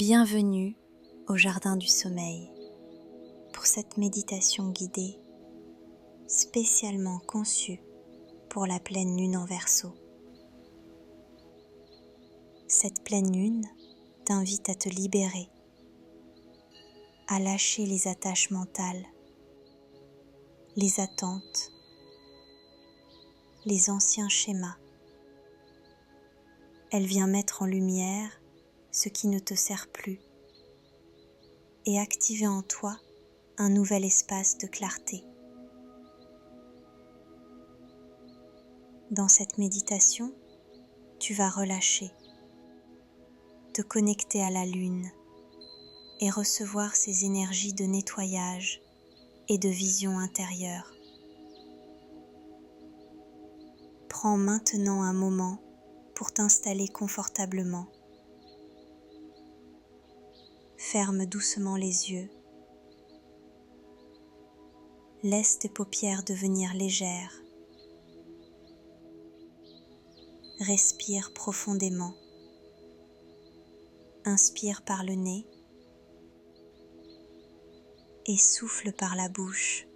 Bienvenue au Jardin du Sommeil pour cette méditation guidée spécialement conçue pour la pleine lune en Verseau. Cette pleine lune t'invite à te libérer, à lâcher les attaches mentales, les attentes, les anciens schémas. Elle vient mettre en lumière ce qui ne te sert plus et activer en toi un nouvel espace de clarté. Dans cette méditation, tu vas relâcher, te connecter à la lune et recevoir ses énergies de nettoyage et de vision intérieure. Prends maintenant un moment pour t'installer confortablement. Ferme doucement les yeux. Laisse tes paupières devenir légères. Respire profondément. Inspire par le nez et souffle par la bouche.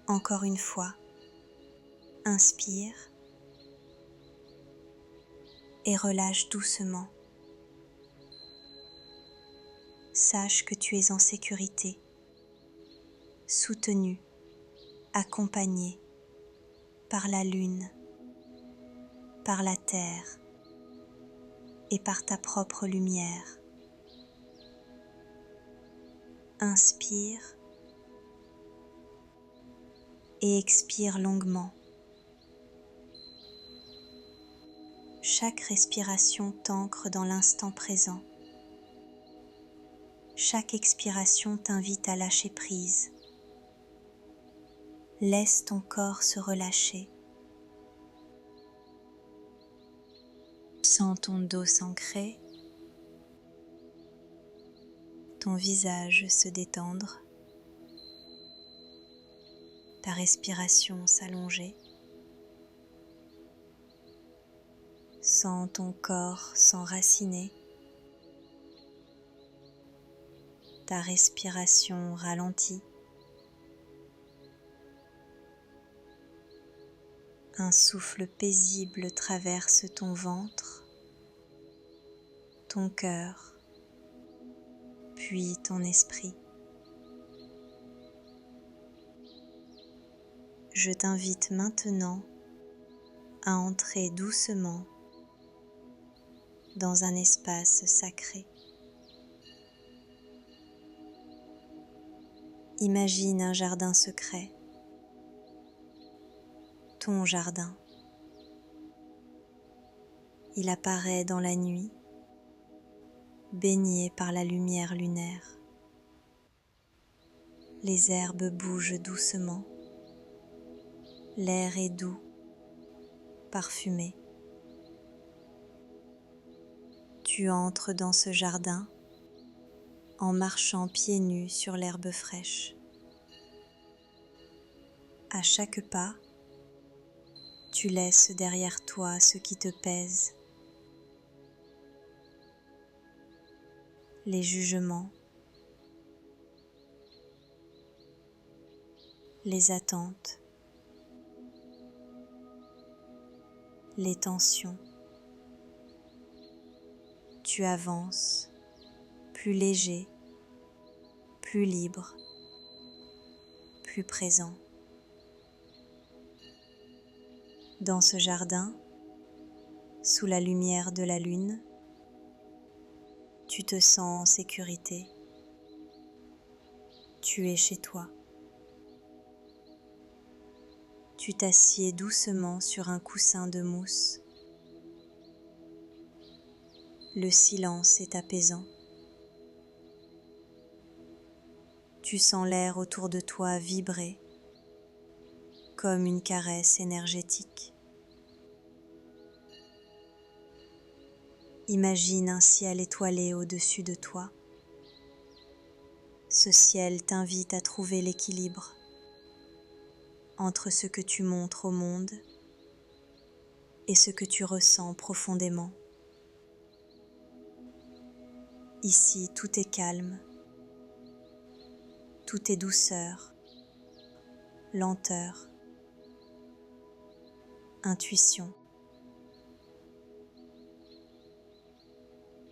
Encore une fois, inspire et relâche doucement. Sache que tu es en sécurité, soutenu, accompagné par la lune, par la terre et par ta propre lumière. Inspire et expire longuement. Chaque respiration t'ancre dans l'instant présent. Chaque expiration t'invite à lâcher prise. Laisse ton corps se relâcher. Sens ton dos s'ancrer, ton visage se détendre, ta respiration s'allonger. Sens ton corps s'enraciner, ta respiration ralentit. Un souffle paisible traverse ton ventre, ton cœur, puis ton esprit. Je t'invite maintenant à entrer doucement dans un espace sacré. Imagine un jardin secret, ton jardin. Il apparaît dans la nuit, baigné par la lumière lunaire. Les herbes bougent doucement, l'air est doux, parfumé. Tu entres dans ce jardin en marchant pieds nus sur l'herbe fraîche. À chaque pas, tu laisses derrière toi ce qui te pèse, les jugements, les attentes, les tensions. Tu avances, plus léger, plus libre, plus présent. Dans ce jardin, sous la lumière de la lune, tu te sens en sécurité. Tu es chez toi. Tu t'assieds doucement sur un coussin de mousse. Le silence est apaisant. Tu sens l'air autour de toi vibrer comme une caresse énergétique. Imagine un ciel étoilé au-dessus de toi. Ce ciel t'invite à trouver l'équilibre entre ce que tu montres au monde et ce que tu ressens profondément. Ici, tout est calme, tout est douceur, lenteur, intuition.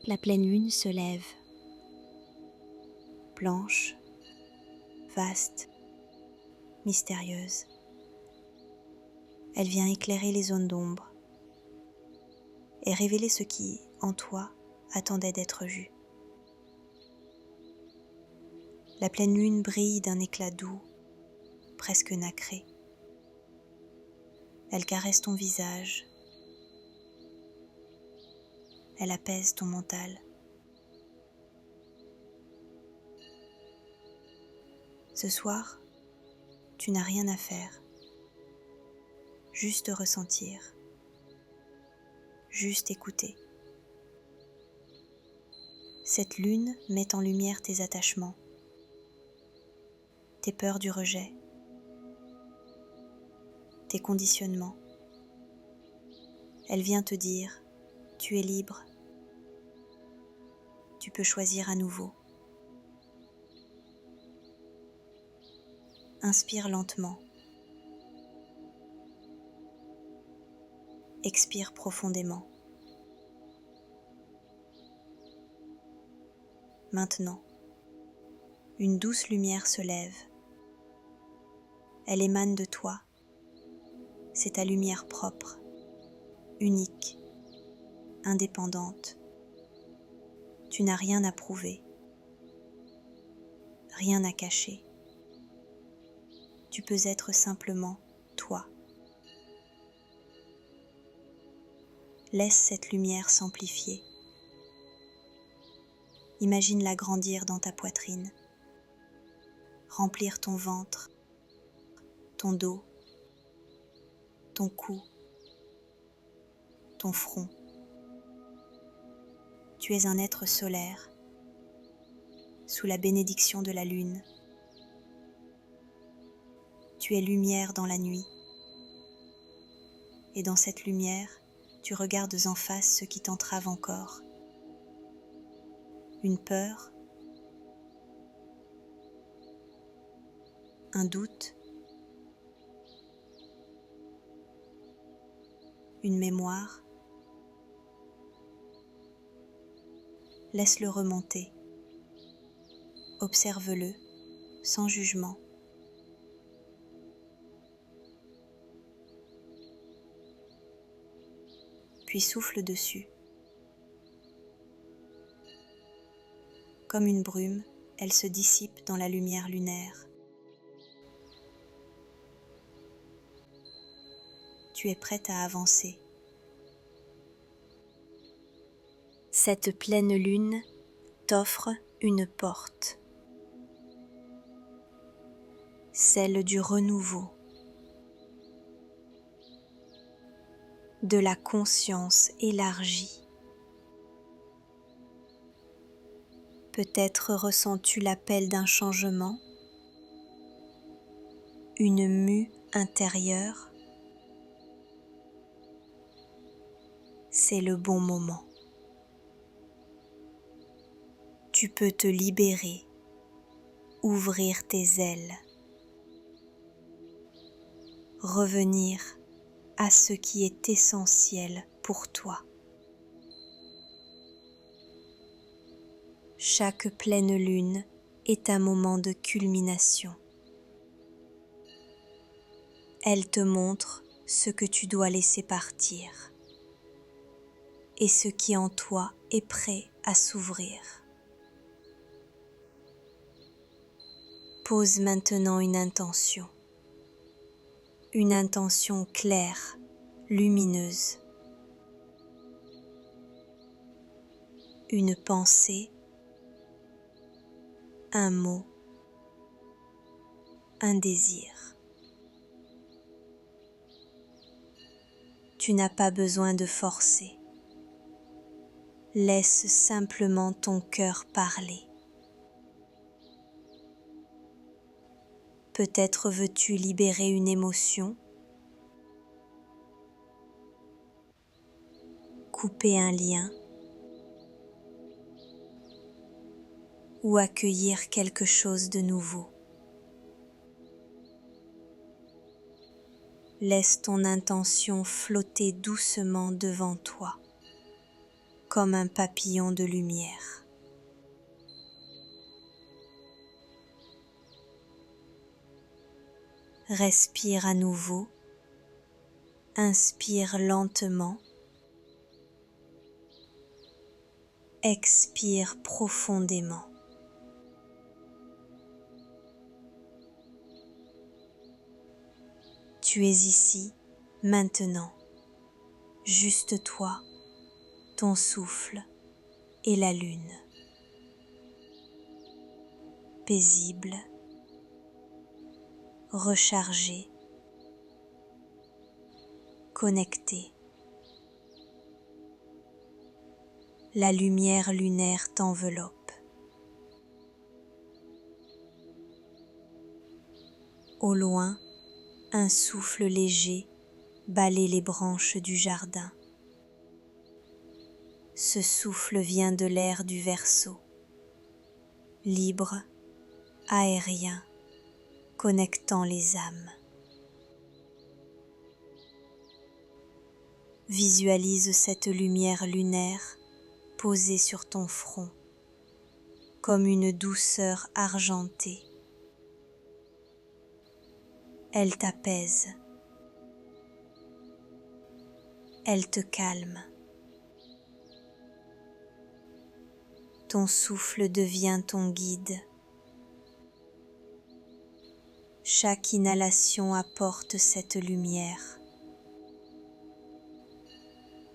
La pleine lune se lève, blanche, vaste, mystérieuse. Elle vient éclairer les zones d'ombre et révéler ce qui, en toi, attendait d'être vu. La pleine lune brille d'un éclat doux, presque nacré. Elle caresse ton visage. Elle apaise ton mental. Ce soir, tu n'as rien à faire. Juste ressentir. Juste écouter. Cette lune met en lumière tes attachements, tes peurs du rejet, tes conditionnements. Elle vient te dire, tu es libre, tu peux choisir à nouveau. Inspire lentement. Expire profondément. Maintenant, une douce lumière se lève. Elle émane de toi. C'est ta lumière propre, unique, indépendante. Tu n'as rien à prouver, rien à cacher. Tu peux être simplement toi. Laisse cette lumière s'amplifier. Imagine-la grandir dans ta poitrine, remplir ton ventre, ton dos, ton cou, ton front. Tu es un être solaire, sous la bénédiction de la lune. Tu es lumière dans la nuit. Et dans cette lumière, tu regardes en face ce qui t'entrave encore. Une peur, un doute, une mémoire. Laisse-le remonter. Observe-le sans jugement. Puis souffle dessus. Comme une brume, elle se dissipe dans la lumière lunaire. Tu es prête à avancer. Cette pleine lune t'offre une porte, celle du renouveau, de la conscience élargie. Peut-être ressens-tu l'appel d'un changement, une mue intérieure. C'est le bon moment. Tu peux te libérer, ouvrir tes ailes, revenir à ce qui est essentiel pour toi. Chaque pleine lune est un moment de culmination. Elle te montre ce que tu dois laisser partir et ce qui en toi est prêt à s'ouvrir. Pose maintenant une intention claire, lumineuse. Une pensée, un mot, un désir. Tu n'as pas besoin de forcer. Laisse simplement ton cœur parler. Peut-être veux-tu libérer une émotion, couper un lien, ou accueillir quelque chose de nouveau. Laisse ton intention flotter doucement devant toi, comme un papillon de lumière. Respire à nouveau, inspire lentement, expire profondément. Tu es ici, maintenant, juste toi, ton souffle et la lune. Paisible, rechargé, connecté. La lumière lunaire t'enveloppe. Au loin, un souffle léger balaie les branches du jardin. Ce souffle vient de l'air du Verseau, libre, aérien, connectant les âmes. Visualise cette lumière lunaire posée sur ton front, comme une douceur argentée. Elle t'apaise, elle te calme. Ton souffle devient ton guide. Chaque inhalation apporte cette lumière.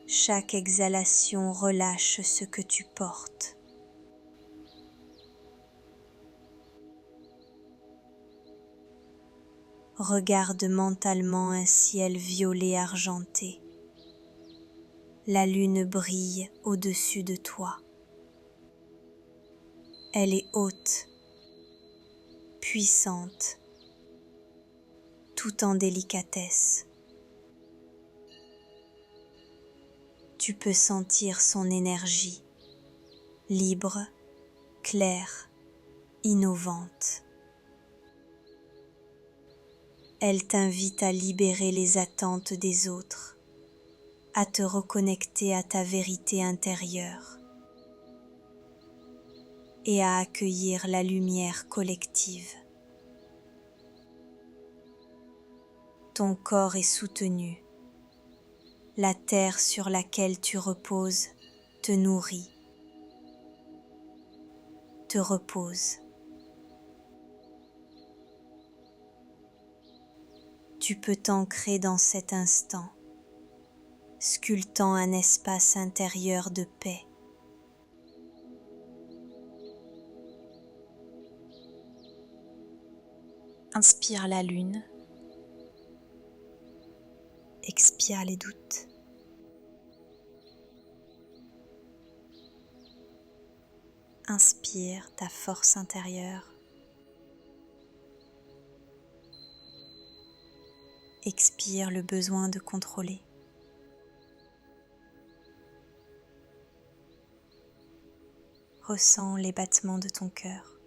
Chaque exhalation relâche ce que tu portes. Regarde mentalement un ciel violet argenté. La lune brille au-dessus de toi. Elle est haute, puissante, tout en délicatesse. Tu peux sentir son énergie, libre, claire, innovante. Elle t'invite à libérer les attentes des autres, à te reconnecter à ta vérité intérieure et à accueillir la lumière collective. Ton corps est soutenu. La terre sur laquelle tu reposes te nourrit, te repose. Tu peux t'ancrer dans cet instant, sculptant un espace intérieur de paix. Inspire la lune, expire les doutes. Inspire ta force intérieure. Expire le besoin de contrôler. Ressens les battements de ton cœur.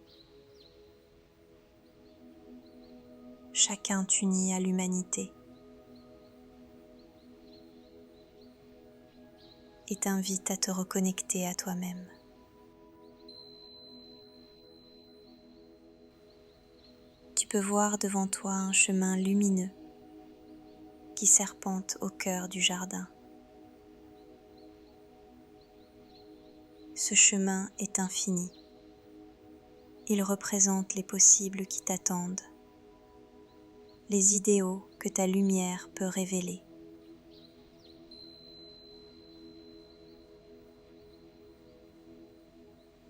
Chacun t'unit à l'humanité et t'invite à te reconnecter à toi-même. Tu peux voir devant toi un chemin lumineux qui serpente au cœur du jardin. Ce chemin est infini. Il représente les possibles qui t'attendent, les idéaux que ta lumière peut révéler.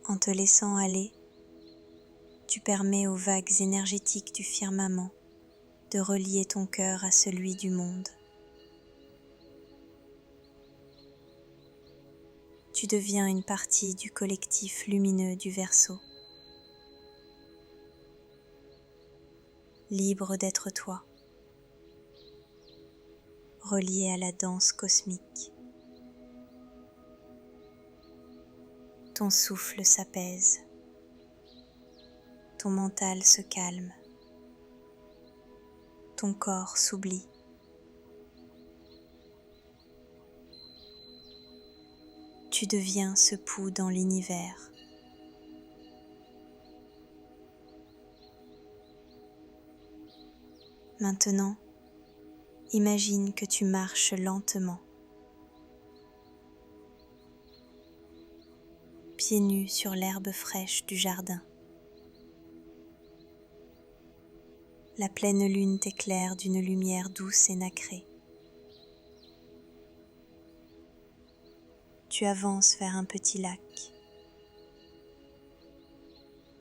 En te laissant aller, tu permets aux vagues énergétiques du firmament de relier ton cœur à celui du monde. Tu deviens une partie du collectif lumineux du Verseau, libre d'être toi, relié à la danse cosmique. Ton souffle s'apaise, ton mental se calme, ton corps s'oublie. Tu deviens ce pouls dans l'univers. Maintenant, imagine que tu marches lentement, pieds nus sur l'herbe fraîche du jardin. La pleine lune t'éclaire d'une lumière douce et nacrée. Tu avances vers un petit lac,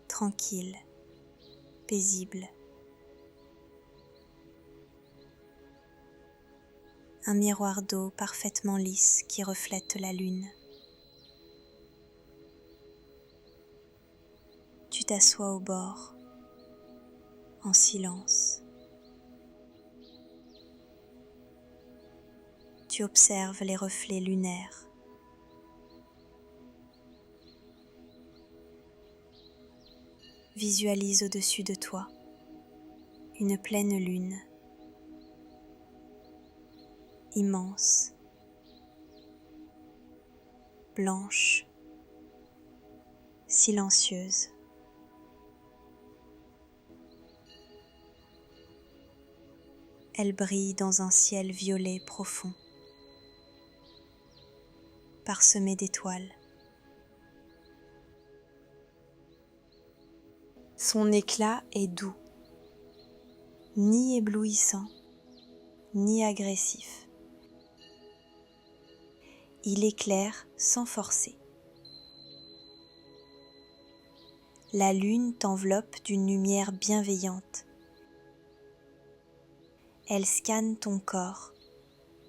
tranquille, paisible. Un miroir d'eau parfaitement lisse qui reflète la lune. Tu t'assois au bord, en silence. Tu observes les reflets lunaires. Visualise au-dessus de toi une pleine lune, immense, blanche, silencieuse. Elle brille dans un ciel violet profond, parsemé d'étoiles. Son éclat est doux, ni éblouissant, ni agressif. Il éclaire sans forcer. La lune t'enveloppe d'une lumière bienveillante. Elle scanne ton corps,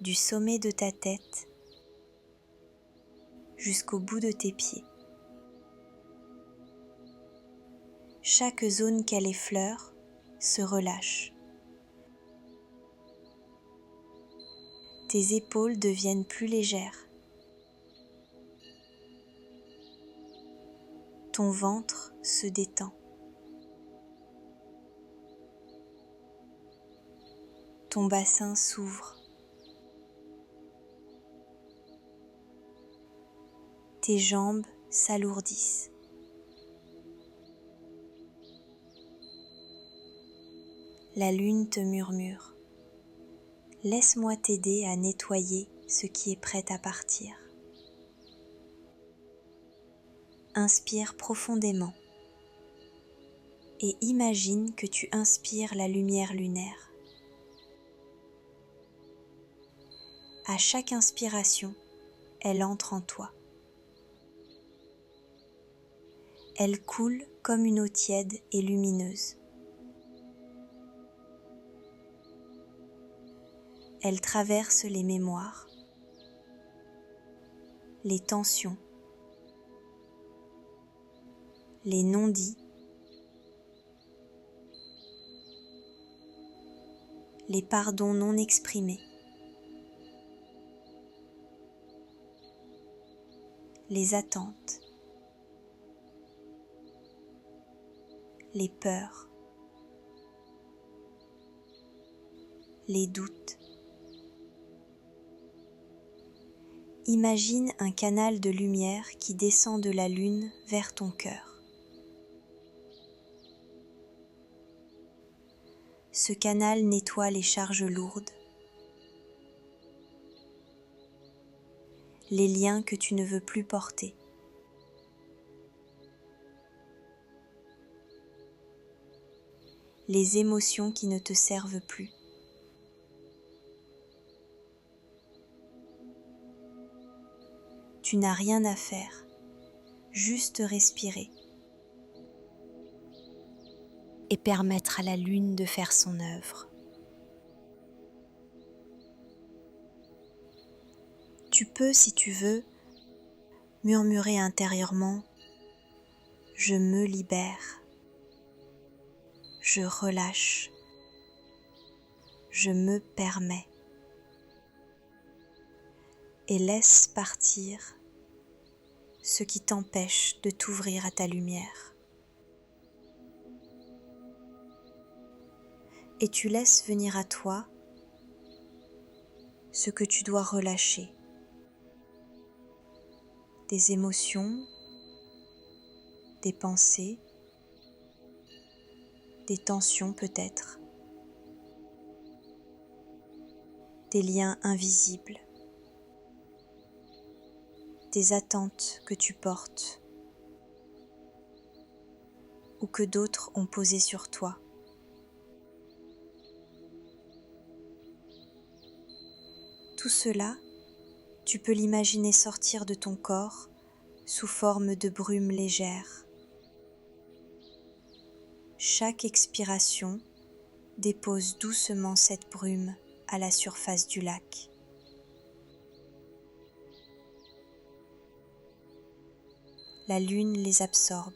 du sommet de ta tête jusqu'au bout de tes pieds. Chaque zone qu'elle effleure se relâche. Tes épaules deviennent plus légères. Ton ventre se détend. Ton bassin s'ouvre. Tes jambes s'alourdissent. La lune te murmure. Laisse-moi t'aider à nettoyer ce qui est prêt à partir. Inspire profondément et imagine que tu inspires la lumière lunaire. À chaque inspiration, elle entre en toi. Elle coule comme une eau tiède et lumineuse. Elle traverse les mémoires, les tensions, les non-dits, les pardons non exprimés, les attentes, les peurs, les doutes. Imagine un canal de lumière qui descend de la lune vers ton cœur. Ce canal nettoie les charges lourdes, les liens que tu ne veux plus porter. Les émotions qui ne te servent plus. Tu n'as rien à faire, juste respirer et permettre à la lune de faire son œuvre. Tu peux, si tu veux, murmurer intérieurement « Je me libère », « Je relâche », « Je me permets » et laisse partir ce qui t'empêche de t'ouvrir à ta lumière. et tu laisses venir à toi ce que tu dois relâcher, des émotions, des pensées, des tensions peut-être, des liens invisibles, des attentes que tu portes ou que d'autres ont posées sur toi. Tout cela, tu peux l'imaginer sortir de ton corps sous forme de brume légère. Chaque expiration dépose doucement cette brume à la surface du lac. La lune les absorbe,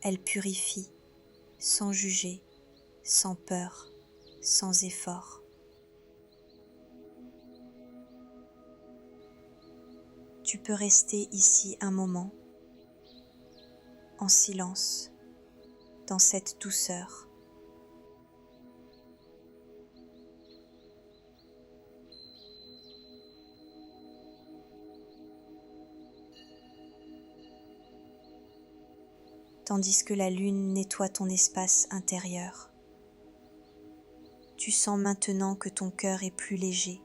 elle purifie, sans juger, sans peur, sans effort. Tu peux rester ici un moment, en silence, dans cette douceur. Tandis que la lune nettoie ton espace intérieur. Tu sens maintenant que ton cœur est plus léger,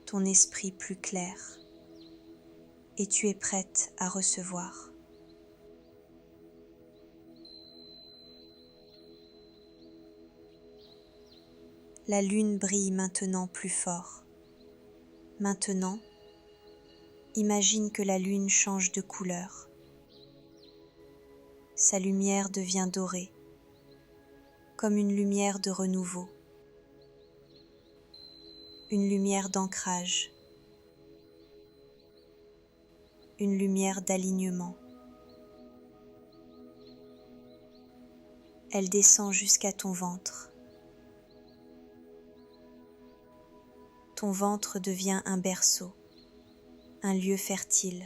ton esprit plus clair, et tu es prête à recevoir. La lune brille maintenant plus fort. Maintenant, imagine que la lune change de couleur. Sa lumière devient dorée, comme une lumière de renouveau, une lumière d'ancrage, une lumière d'alignement. Elle descend jusqu'à ton ventre. Ton ventre devient un berceau, un lieu fertile,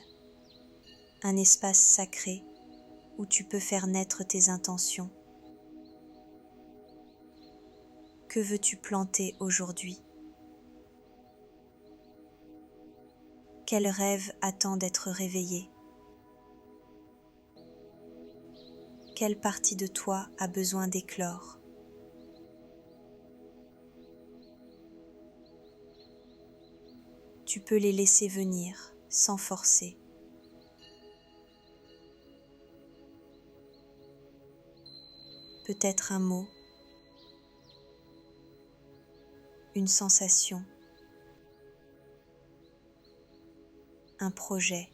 un espace sacré où tu peux faire naître tes intentions. Que veux-tu planter aujourd'hui? Quel rêve attend d'être réveillé? Quelle partie de toi a besoin d'éclore? Tu peux les laisser venir sans forcer. Peut-être un mot, une sensation, un projet,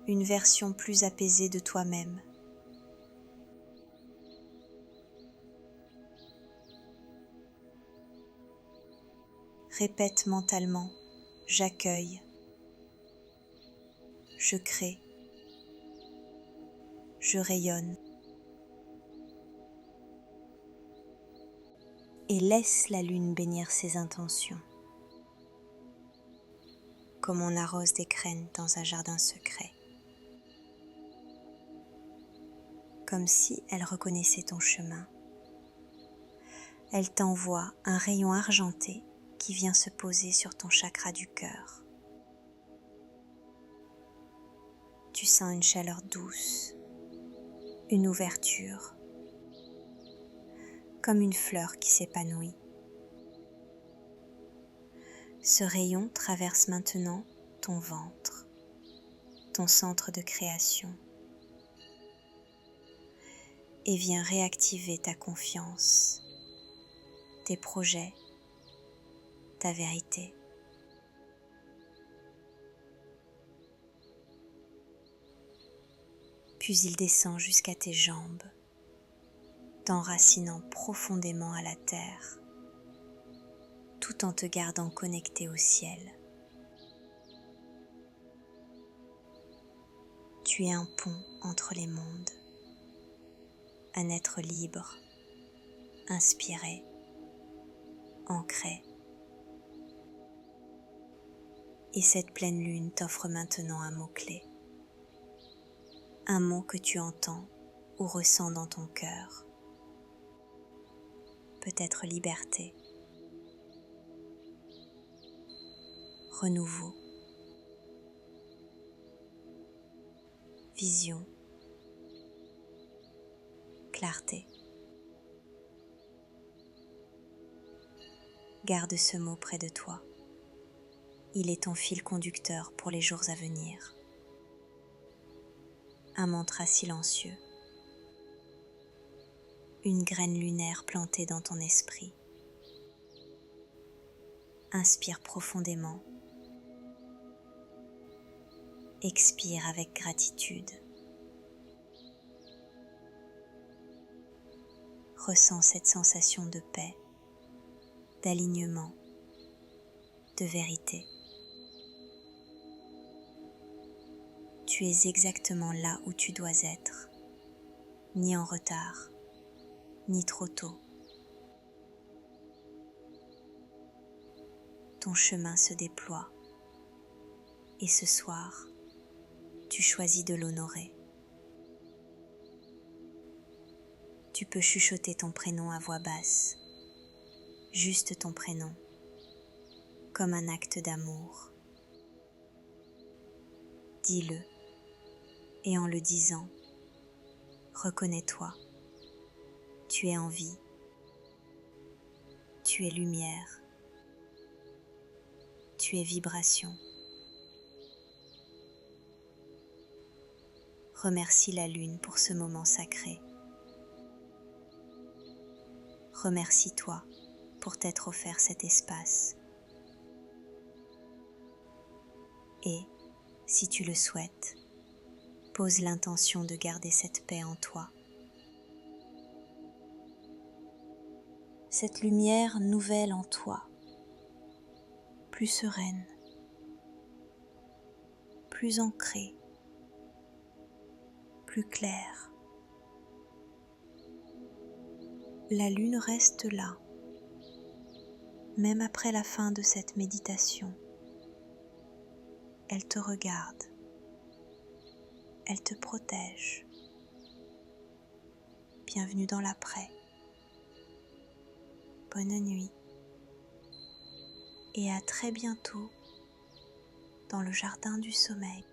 une version plus apaisée de toi-même. Répète mentalement, j'accueille, je crée, je rayonne. Et laisse la lune bénir ses intentions, comme on arrose des graines dans un jardin secret, comme si elle reconnaissait ton chemin. Elle t'envoie un rayon argenté qui vient se poser sur ton chakra du cœur. Tu sens une chaleur douce, une ouverture, comme une fleur qui s'épanouit. Ce rayon traverse maintenant ton ventre, ton centre de création, et vient réactiver ta confiance, tes projets, ta vérité. Puis il descend jusqu'à tes jambes, t'enracinant profondément à la terre, tout en te gardant connecté au ciel. Tu es un pont entre les mondes, un être libre, inspiré, ancré. Et cette pleine lune t'offre maintenant un mot-clé, un mot que tu entends ou ressens dans ton cœur. Peut-être liberté, renouveau, vision, clarté. Garde ce mot près de toi. Il est ton fil conducteur pour les jours à venir. Un mantra silencieux. Une graine lunaire plantée dans ton esprit. Inspire profondément. Expire avec gratitude. Ressens cette sensation de paix, d'alignement, de vérité. Tu es exactement là où tu dois être, ni en retard, ni trop tôt. Ton chemin se déploie et ce soir, tu choisis de l'honorer. Tu peux chuchoter ton prénom à voix basse, juste ton prénom, comme un acte d'amour. Dis-le, et en le disant, reconnais-toi. Tu es en vie, tu es lumière, tu es vibration. Remercie la lune pour ce moment sacré. Remercie-toi pour t'être offert cet espace. Et, si tu le souhaites, pose l'intention de garder cette paix en toi. Cette lumière nouvelle en toi, plus sereine, plus ancrée, plus claire. La lune reste là, même après la fin de cette méditation. Elle te regarde, elle te protège. Bienvenue dans l'après. Bonne nuit et à très bientôt dans le jardin du sommeil.